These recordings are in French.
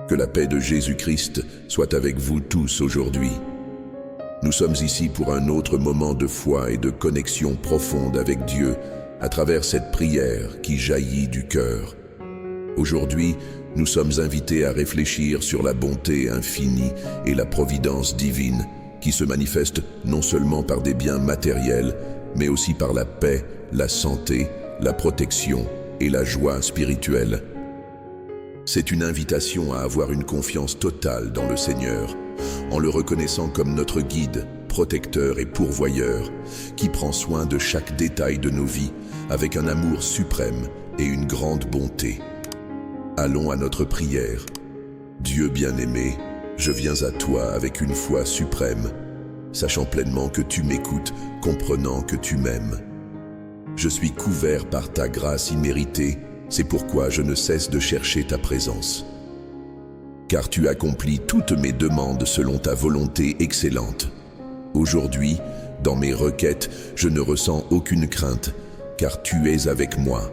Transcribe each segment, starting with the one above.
Que la paix de Jésus-Christ soit avec vous tous aujourd'hui. Nous sommes ici pour un autre moment de foi et de connexion profonde avec Dieu à travers cette prière qui jaillit du cœur. Aujourd'hui, nous sommes invités à réfléchir sur la bonté infinie et la providence divine qui se manifeste non seulement par des biens matériels, mais aussi par la paix, la santé, la protection et la joie spirituelle. C'est une invitation à avoir une confiance totale dans le Seigneur, en le reconnaissant comme notre guide, protecteur et pourvoyeur, qui prend soin de chaque détail de nos vies avec un amour suprême et une grande bonté. Allons à notre prière. Dieu bien-aimé, je viens à toi avec une foi suprême, sachant pleinement que tu m'écoutes, comprenant que tu m'aimes. Je suis couvert par ta grâce imméritée, c'est pourquoi je ne cesse de chercher ta présence. Car tu accomplis toutes mes demandes selon ta volonté excellente. Aujourd'hui, dans mes requêtes, je ne ressens aucune crainte, car tu es avec moi.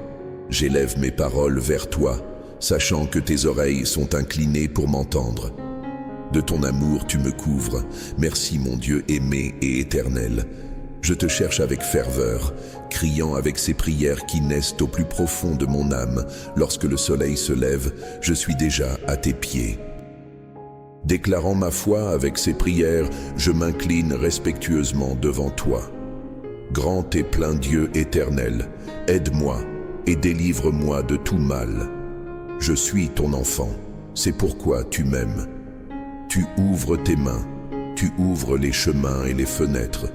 J'élève mes paroles vers toi, sachant que tes oreilles sont inclinées pour m'entendre. De ton amour, tu me couvres. Merci mon Dieu aimé et éternel. Je te cherche avec ferveur, criant avec ces prières qui naissent au plus profond de mon âme. Lorsque le soleil se lève, je suis déjà à tes pieds. Déclarant ma foi avec ces prières, je m'incline respectueusement devant toi. Grand et plein Dieu éternel, aide-moi et délivre-moi de tout mal. Je suis ton enfant, c'est pourquoi tu m'aimes. Tu ouvres tes mains, tu ouvres les chemins et les fenêtres.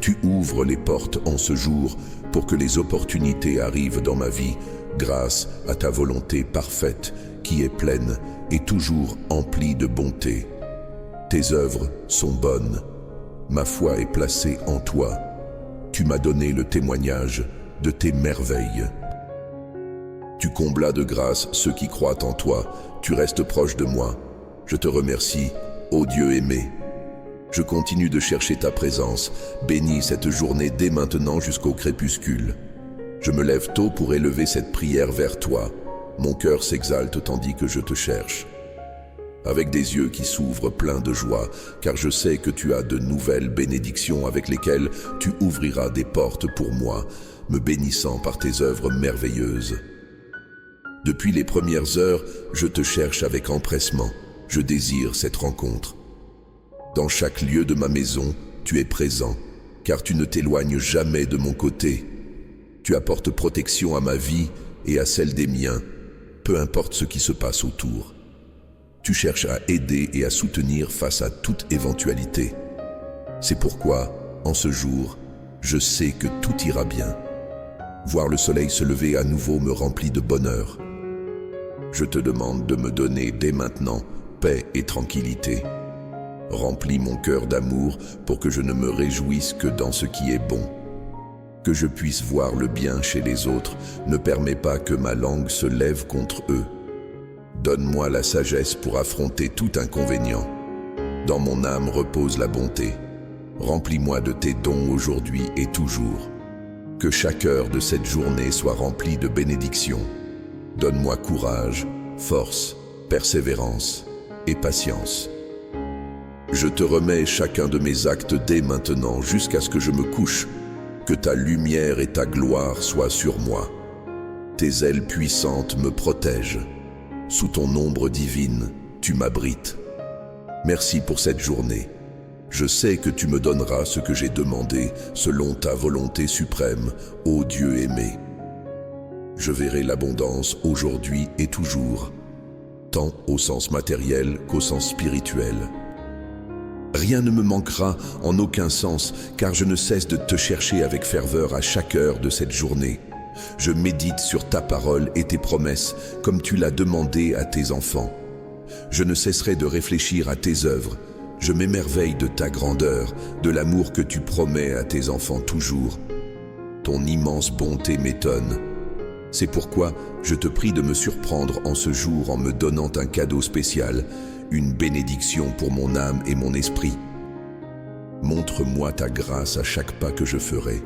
Tu ouvres les portes en ce jour pour que les opportunités arrivent dans ma vie grâce à ta volonté parfaite qui est pleine et toujours emplie de bonté. Tes œuvres sont bonnes. Ma foi est placée en toi. Tu m'as donné le témoignage de tes merveilles. Tu comblas de grâce ceux qui croient en toi. Tu restes proche de moi. Je te remercie, ô Dieu aimé. Je continue de chercher ta présence. Bénis cette journée dès maintenant jusqu'au crépuscule. Je me lève tôt pour élever cette prière vers toi. Mon cœur s'exalte tandis que je te cherche. Avec des yeux qui s'ouvrent pleins de joie, car je sais que tu as de nouvelles bénédictions avec lesquelles tu ouvriras des portes pour moi, me bénissant par tes œuvres merveilleuses. Depuis les premières heures, je te cherche avec empressement. Je désire cette rencontre. Dans chaque lieu de ma maison, tu es présent, car tu ne t'éloignes jamais de mon côté. Tu apportes protection à ma vie et à celle des miens, peu importe ce qui se passe autour. Tu cherches à aider et à soutenir face à toute éventualité. C'est pourquoi, en ce jour, je sais que tout ira bien. Voir le soleil se lever à nouveau me remplit de bonheur. Je te demande de me donner dès maintenant paix et tranquillité. Remplis mon cœur d'amour pour que je ne me réjouisse que dans ce qui est bon. Que je puisse voir le bien chez les autres ne permet pas que ma langue se lève contre eux. Donne-moi la sagesse pour affronter tout inconvénient. Dans mon âme repose la bonté. Remplis-moi de tes dons aujourd'hui et toujours. Que chaque heure de cette journée soit remplie de bénédictions. Donne-moi courage, force, persévérance et patience. Je te remets chacun de mes actes dès maintenant jusqu'à ce que je me couche. Que ta lumière et ta gloire soient sur moi. Tes ailes puissantes me protègent. Sous ton ombre divine, tu m'abrites. Merci pour cette journée. Je sais que tu me donneras ce que j'ai demandé selon ta volonté suprême, ô Dieu aimé. Je verrai l'abondance aujourd'hui et toujours, tant au sens matériel qu'au sens spirituel. Rien ne me manquera en aucun sens, car je ne cesse de te chercher avec ferveur à chaque heure de cette journée. Je médite sur ta parole et tes promesses, comme tu l'as demandé à tes enfants. Je ne cesserai de réfléchir à tes œuvres. Je m'émerveille de ta grandeur, de l'amour que tu promets à tes enfants toujours. Ton immense bonté m'étonne. C'est pourquoi je te prie de me surprendre en ce jour en me donnant un cadeau spécial, une bénédiction pour mon âme et mon esprit. Montre-moi ta grâce à chaque pas que je ferai.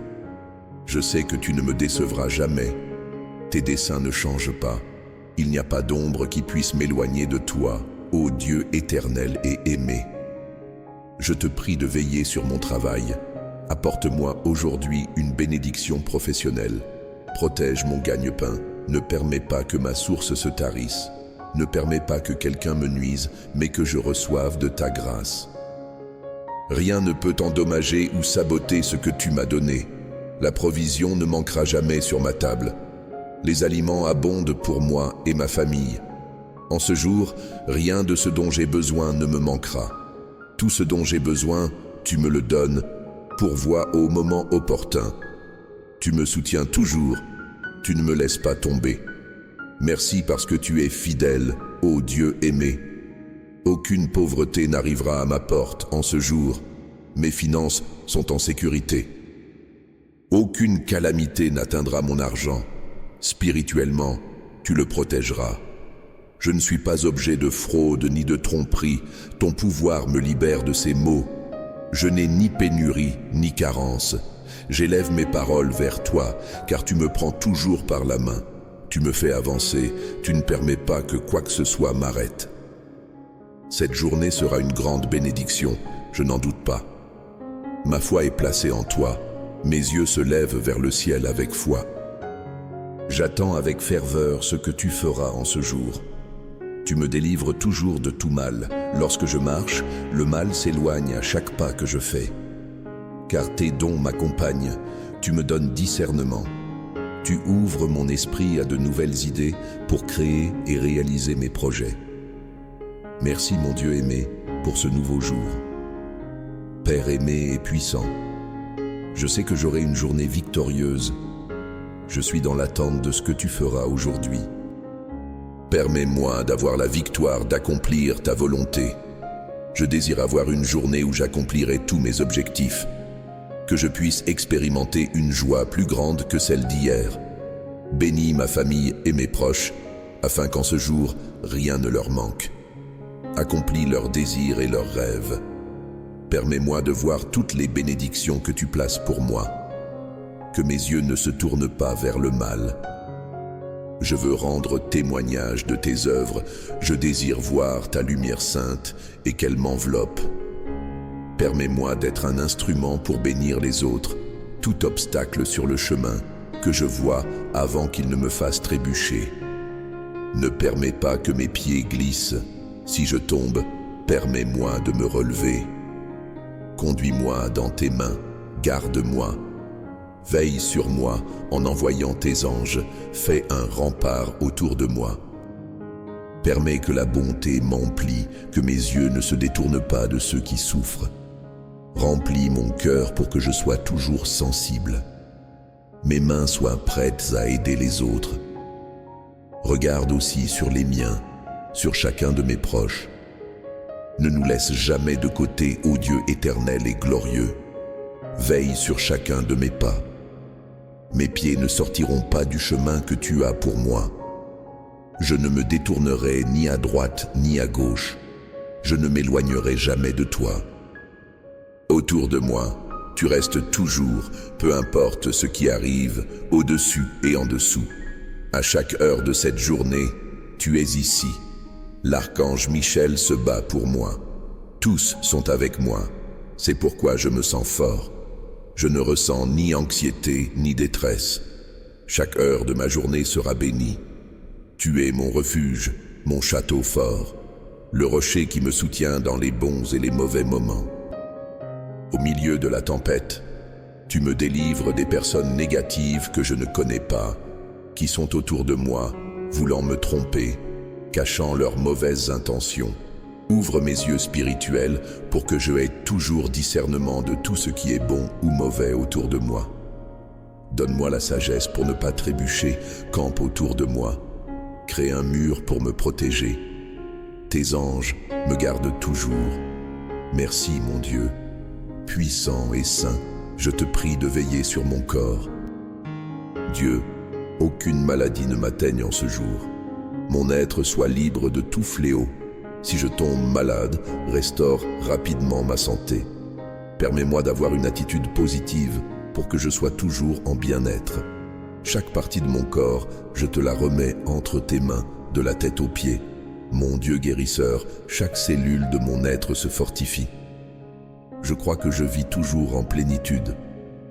Je sais que tu ne me décevras jamais. Tes desseins ne changent pas. Il n'y a pas d'ombre qui puisse m'éloigner de toi, ô Dieu éternel et aimé. Je te prie de veiller sur mon travail. Apporte-moi aujourd'hui une bénédiction professionnelle. Protège mon gagne-pain. Ne permets pas que ma source se tarisse. Ne permets pas que quelqu'un me nuise, mais que je reçoive de ta grâce. Rien ne peut endommager ou saboter ce que tu m'as donné. La provision ne manquera jamais sur ma table. Les aliments abondent pour moi et ma famille. En ce jour, rien de ce dont j'ai besoin ne me manquera. Tout ce dont j'ai besoin, tu me le donnes, pourvois au moment opportun. Tu me soutiens toujours, tu ne me laisses pas tomber. Merci parce que tu es fidèle, ô Dieu aimé. Aucune pauvreté n'arrivera à ma porte en ce jour. Mes finances sont en sécurité. Aucune calamité n'atteindra mon argent. Spirituellement, tu le protégeras. Je ne suis pas objet de fraude ni de tromperie. Ton pouvoir me libère de ces maux. Je n'ai ni pénurie ni carence. J'élève mes paroles vers toi, car tu me prends toujours par la main. Tu me fais avancer, tu ne permets pas que quoi que ce soit m'arrête. Cette journée sera une grande bénédiction, je n'en doute pas. Ma foi est placée en toi, mes yeux se lèvent vers le ciel avec foi. J'attends avec ferveur ce que tu feras en ce jour. Tu me délivres toujours de tout mal. Lorsque je marche, le mal s'éloigne à chaque pas que je fais. Car tes dons m'accompagnent, tu me donnes discernement. Tu ouvres mon esprit à de nouvelles idées pour créer et réaliser mes projets. Merci mon Dieu aimé pour ce nouveau jour. Père aimé et puissant, je sais que j'aurai une journée victorieuse. Je suis dans l'attente de ce que tu feras aujourd'hui. Permets-moi d'avoir la victoire d'accomplir ta volonté. Je désire avoir une journée où j'accomplirai tous mes objectifs. Que je puisse expérimenter une joie plus grande que celle d'hier. Bénis ma famille et mes proches, afin qu'en ce jour, rien ne leur manque. Accomplis leurs désirs et leurs rêves. Permets-moi de voir toutes les bénédictions que tu places pour moi. Que mes yeux ne se tournent pas vers le mal. Je veux rendre témoignage de tes œuvres. Je désire voir ta lumière sainte et qu'elle m'enveloppe. Permets-moi d'être un instrument pour bénir les autres, tout obstacle sur le chemin que je vois avant qu'il ne me fasse trébucher. Ne permets pas que mes pieds glissent. Si je tombe, permets-moi de me relever. Conduis-moi dans tes mains, garde-moi. Veille sur moi en envoyant tes anges, fais un rempart autour de moi. Permets que la bonté m'emplit, que mes yeux ne se détournent pas de ceux qui souffrent. Remplis mon cœur pour que je sois toujours sensible. Mes mains soient prêtes à aider les autres. Regarde aussi sur les miens, sur chacun de mes proches. Ne nous laisse jamais de côté, ô Dieu éternel et glorieux. Veille sur chacun de mes pas. Mes pieds ne sortiront pas du chemin que tu as pour moi. Je ne me détournerai ni à droite ni à gauche. Je ne m'éloignerai jamais de toi. Autour de moi, tu restes toujours, peu importe ce qui arrive, au-dessus et en dessous. À chaque heure de cette journée, tu es ici. L'archange Michel se bat pour moi. Tous sont avec moi. C'est pourquoi je me sens fort. Je ne ressens ni anxiété ni détresse. Chaque heure de ma journée sera bénie. Tu es mon refuge, mon château fort, le rocher qui me soutient dans les bons et les mauvais moments. Au milieu de la tempête, tu me délivres des personnes négatives que je ne connais pas, qui sont autour de moi, voulant me tromper, cachant leurs mauvaises intentions. Ouvre mes yeux spirituels pour que je aie toujours discernement de tout ce qui est bon ou mauvais autour de moi. Donne-moi la sagesse pour ne pas trébucher, campe autour de moi. Crée un mur pour me protéger. Tes anges me gardent toujours. Merci mon Dieu. Puissant et saint, je te prie de veiller sur mon corps. Dieu, aucune maladie ne m'atteigne en ce jour. Mon être soit libre de tout fléau. Si je tombe malade, restaure rapidement ma santé. Permets-moi d'avoir une attitude positive pour que je sois toujours en bien-être. Chaque partie de mon corps, je te la remets entre tes mains, de la tête aux pieds. Mon Dieu guérisseur, chaque cellule de mon être se fortifie. Je crois que je vis toujours en plénitude.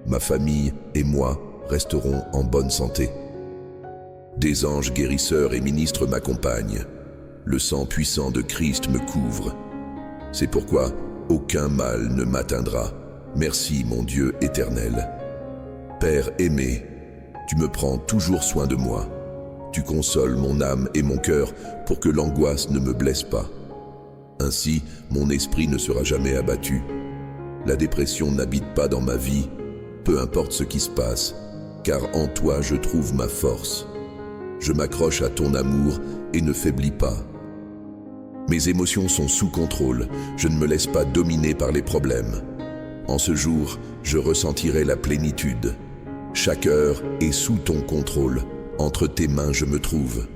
Ma famille et moi resterons en bonne santé. Des anges guérisseurs et ministres m'accompagnent. Le sang puissant de Christ me couvre. C'est pourquoi aucun mal ne m'atteindra. Merci mon Dieu éternel. Père aimé, tu me prends toujours soin de moi. Tu consoles mon âme et mon cœur pour que l'angoisse ne me blesse pas. Ainsi, mon esprit ne sera jamais abattu. La dépression n'habite pas dans ma vie, peu importe ce qui se passe, car en toi je trouve ma force. Je m'accroche à ton amour et ne faiblis pas. Mes émotions sont sous contrôle, je ne me laisse pas dominer par les problèmes. En ce jour, je ressentirai la plénitude. Chaque heure est sous ton contrôle. Entre tes mains je me trouve.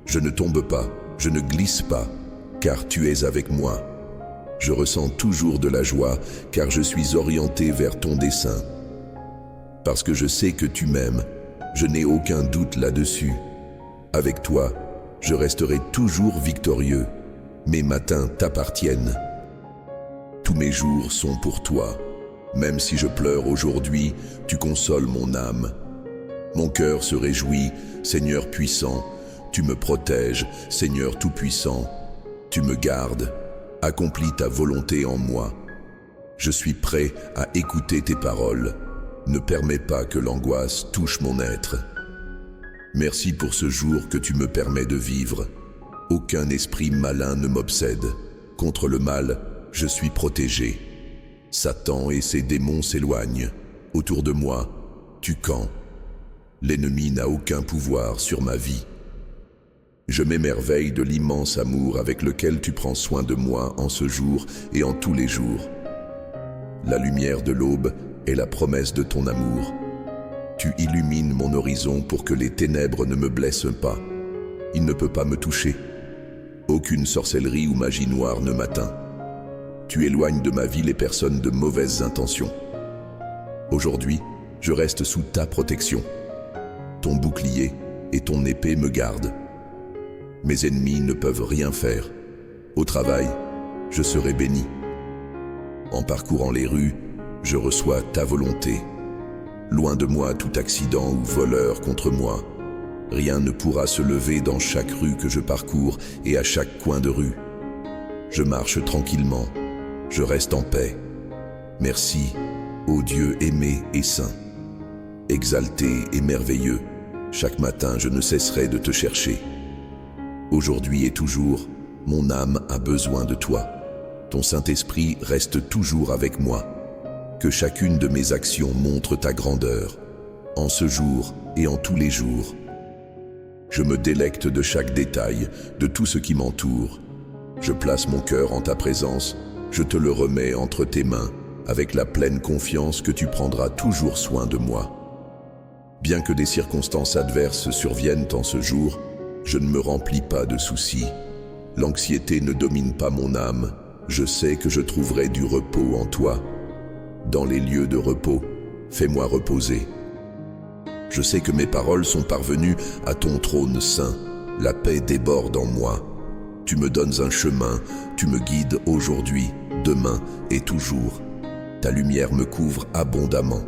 Je ne tombe pas, je ne glisse pas, car tu es avec moi. Je ressens toujours de la joie, car je suis orienté vers ton dessein. Parce que je sais que tu m'aimes, je n'ai aucun doute là-dessus. Avec toi, je resterai toujours victorieux. Mes matins t'appartiennent. Tous mes jours sont pour toi. Même si je pleure aujourd'hui, tu consoles mon âme. Mon cœur se réjouit, Seigneur puissant. Tu me protèges, Seigneur tout-puissant. Tu me gardes. Accomplis ta volonté en moi. Je suis prêt à écouter tes paroles. Ne permets pas que l'angoisse touche mon être. Merci pour ce jour que tu me permets de vivre. Aucun esprit malin ne m'obsède. Contre le mal, je suis protégé. Satan et ses démons s'éloignent. Autour de moi, tu camps. L'ennemi n'a aucun pouvoir sur ma vie. Je m'émerveille de l'immense amour avec lequel tu prends soin de moi en ce jour et en tous les jours. La lumière de l'aube est la promesse de ton amour. Tu illumines mon horizon pour que les ténèbres ne me blessent pas. Il ne peut pas me toucher. Aucune sorcellerie ou magie noire ne m'atteint. Tu éloignes de ma vie les personnes de mauvaises intentions. Aujourd'hui, je reste sous ta protection. Ton bouclier et ton épée me gardent. Mes ennemis ne peuvent rien faire. Au travail, je serai béni. En parcourant les rues, je reçois ta volonté. Loin de moi tout accident ou voleur contre moi. Rien ne pourra se lever dans chaque rue que je parcours et à chaque coin de rue. Je marche tranquillement, je reste en paix. Merci, ô Dieu aimé et saint. Exalté et merveilleux, chaque matin je ne cesserai de te chercher. Aujourd'hui et toujours, mon âme a besoin de toi. Ton Saint-Esprit reste toujours avec moi. Que chacune de mes actions montre ta grandeur, en ce jour et en tous les jours. Je me délecte de chaque détail, de tout ce qui m'entoure. Je place mon cœur en ta présence, je te le remets entre tes mains, avec la pleine confiance que tu prendras toujours soin de moi. Bien que des circonstances adverses surviennent en ce jour, je ne me remplis pas de soucis. L'anxiété ne domine pas mon âme, je sais que je trouverai du repos en toi. Dans les lieux de repos, fais-moi reposer. Je sais que mes paroles sont parvenues à ton trône saint. La paix déborde en moi. Tu me donnes un chemin, tu me guides aujourd'hui, demain et toujours. Ta lumière me couvre abondamment.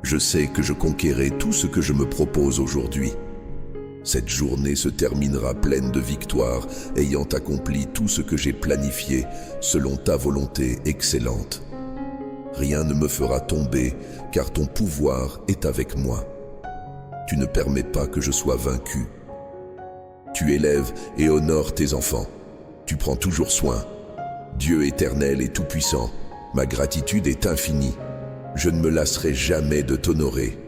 Je sais que je conquérai tout ce que je me propose aujourd'hui. Cette journée se terminera pleine de victoires, ayant accompli tout ce que j'ai planifié, selon ta volonté excellente. Rien ne me fera tomber, car ton pouvoir est avec moi. Tu ne permets pas que je sois vaincu. Tu élèves et honores tes enfants. Tu prends toujours soin. Dieu éternel et tout-puissant, ma gratitude est infinie. Je ne me lasserai jamais de t'honorer.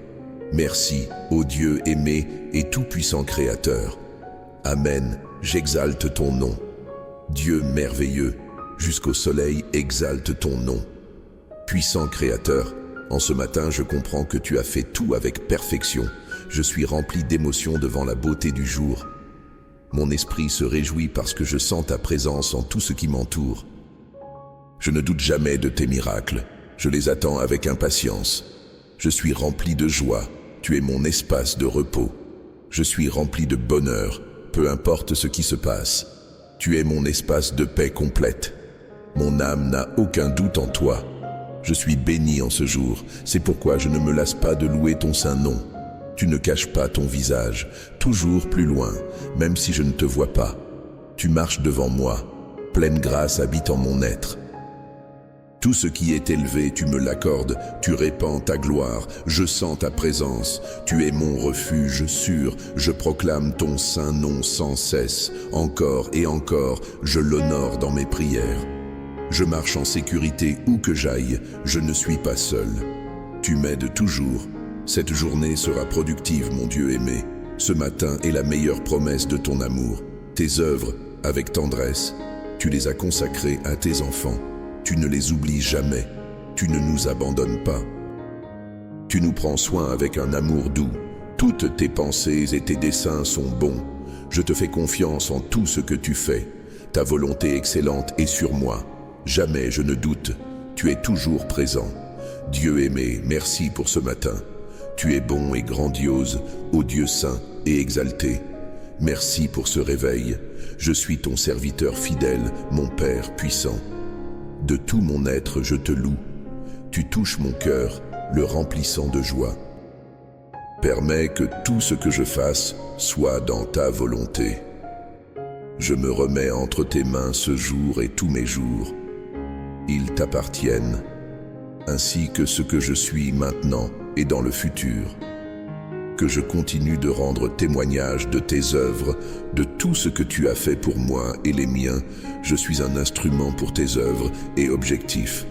Merci, ô Dieu aimé et tout-puissant Créateur. Amen, j'exalte ton nom. Dieu merveilleux, jusqu'au soleil exalte ton nom. Puissant Créateur, en ce matin je comprends que tu as fait tout avec perfection. Je suis rempli d'émotion devant la beauté du jour. Mon esprit se réjouit parce que je sens ta présence en tout ce qui m'entoure. Je ne doute jamais de tes miracles, je les attends avec impatience. Je suis rempli de joie, tu es mon espace de repos. Je suis rempli de bonheur, peu importe ce qui se passe. Tu es mon espace de paix complète. Mon âme n'a aucun doute en toi. Je suis béni en ce jour, c'est pourquoi je ne me lasse pas de louer ton saint nom. Tu ne caches pas ton visage, toujours plus loin, même si je ne te vois pas. Tu marches devant moi, pleine grâce habite en mon être. Tout ce qui est élevé, tu me l'accordes, tu répands ta gloire, je sens ta présence. Tu es mon refuge sûr, je proclame ton saint nom sans cesse. Encore et encore, je l'honore dans mes prières. Je marche en sécurité où que j'aille, je ne suis pas seul. Tu m'aides toujours. Cette journée sera productive, mon Dieu aimé. Ce matin est la meilleure promesse de ton amour. Tes œuvres, avec tendresse, tu les as consacrées à tes enfants. Tu ne les oublies jamais. Tu ne nous abandonnes pas. Tu nous prends soin avec un amour doux. Toutes tes pensées et tes desseins sont bons. Je te fais confiance en tout ce que tu fais. Ta volonté excellente est sur moi. Jamais je ne doute. Tu es toujours présent. Dieu aimé, merci pour ce matin. Tu es bon et grandiose, ô Dieu saint et exalté. Merci pour ce réveil. Je suis ton serviteur fidèle, mon Père puissant. De tout mon être, je te loue. Tu touches mon cœur, le remplissant de joie. Permets que tout ce que je fasse soit dans ta volonté. Je me remets entre tes mains ce jour et tous mes jours. Ils t'appartiennent, ainsi que ce que je suis maintenant et dans le futur. Que je continue de rendre témoignage de tes œuvres, de tout ce que tu as fait pour moi et les miens. Je suis un instrument pour tes œuvres et objectif.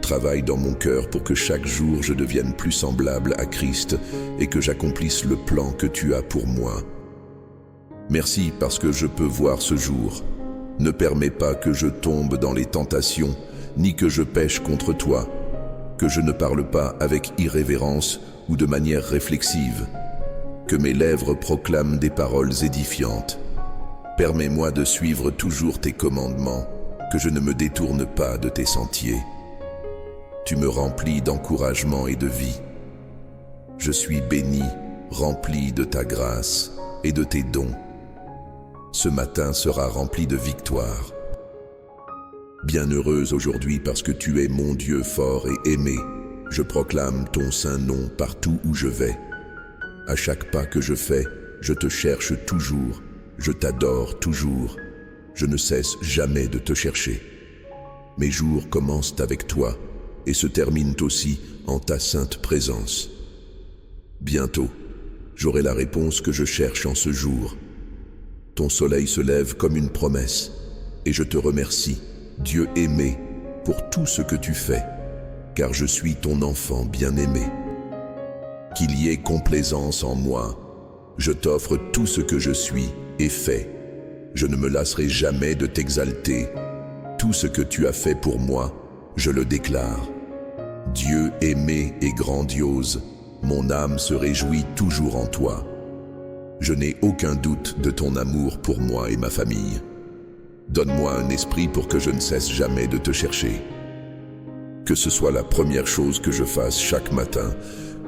Travaille dans mon cœur pour que chaque jour je devienne plus semblable à Christ et que j'accomplisse le plan que tu as pour moi. Merci parce que je peux voir ce jour. Ne permets pas que je tombe dans les tentations, ni que je pêche contre toi, que je ne parle pas avec irrévérence ou de manière réflexive, que mes lèvres proclament des paroles édifiantes. Permets-moi de suivre toujours tes commandements, que je ne me détourne pas de tes sentiers. Tu me remplis d'encouragement et de vie. Je suis béni, rempli de ta grâce et de tes dons. Ce matin sera rempli de victoire. Bienheureuse aujourd'hui parce que tu es mon Dieu fort et aimé. Je proclame ton saint nom partout où je vais. À chaque pas que je fais, je te cherche toujours. Je t'adore toujours. Je ne cesse jamais de te chercher. Mes jours commencent avec toi et se terminent aussi en ta sainte présence. Bientôt, j'aurai la réponse que je cherche en ce jour. Ton soleil se lève comme une promesse et je te remercie, Dieu aimé, pour tout ce que tu fais, car je suis ton enfant bien-aimé. Qu'il y ait complaisance en moi, je t'offre tout ce que je suis et fais. Je ne me lasserai jamais de t'exalter. Tout ce que tu as fait pour moi, je le déclare. Dieu aimé et grandiose, mon âme se réjouit toujours en toi. Je n'ai aucun doute de ton amour pour moi et ma famille. Donne-moi un esprit pour que je ne cesse jamais de te chercher. Que ce soit la première chose que je fasse chaque matin,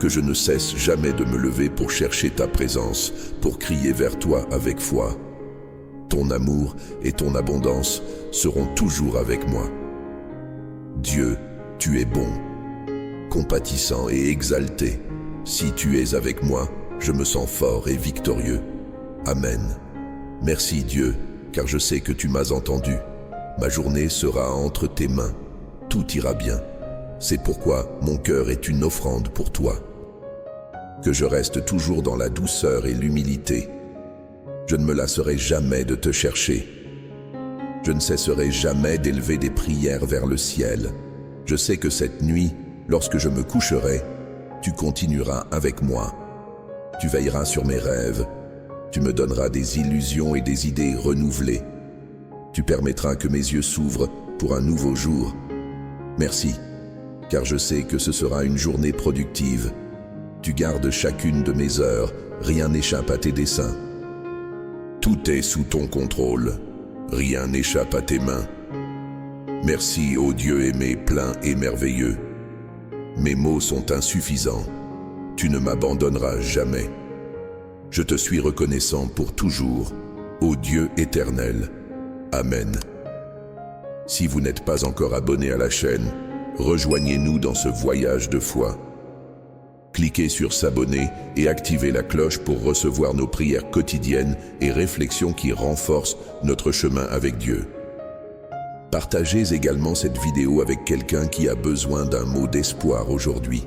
que je ne cesse jamais de me lever pour chercher ta présence, pour crier vers toi avec foi. Ton amour et ton abondance seront toujours avec moi. Dieu, tu es bon, compatissant et exalté. Si tu es avec moi, je me sens fort et victorieux. Amen. Merci Dieu, car je sais que tu m'as entendu. Ma journée sera entre tes mains. Tout ira bien. C'est pourquoi mon cœur est une offrande pour toi. Que je reste toujours dans la douceur et l'humilité. Je ne me lasserai jamais de te chercher. Je ne cesserai jamais d'élever des prières vers le ciel. Je sais que cette nuit, lorsque je me coucherai, tu continueras avec moi. Tu veilleras sur mes rêves. Tu me donneras des illusions et des idées renouvelées. Tu permettras que mes yeux s'ouvrent pour un nouveau jour. Merci, car je sais que ce sera une journée productive. Tu gardes chacune de mes heures, rien n'échappe à tes desseins. Tout est sous ton contrôle, rien n'échappe à tes mains. Merci, ô Dieu aimé, plein et merveilleux. Mes mots sont insuffisants. Tu ne m'abandonneras jamais. Je te suis reconnaissant pour toujours, ô Dieu éternel. Amen. Si vous n'êtes pas encore abonné à la chaîne, rejoignez-nous dans ce voyage de foi. Cliquez sur s'abonner et activez la cloche pour recevoir nos prières quotidiennes et réflexions qui renforcent notre chemin avec Dieu. Partagez également cette vidéo avec quelqu'un qui a besoin d'un mot d'espoir aujourd'hui.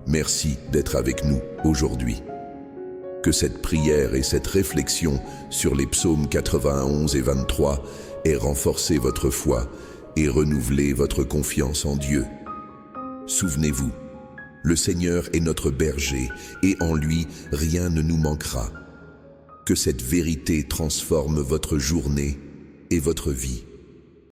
Merci d'être avec nous aujourd'hui. Que cette prière et cette réflexion sur les psaumes 91 et 23 ait renforcé votre foi et renouvelé votre confiance en Dieu. Souvenez-vous, le Seigneur est notre berger et en lui, rien ne nous manquera. Que cette vérité transforme votre journée et votre vie.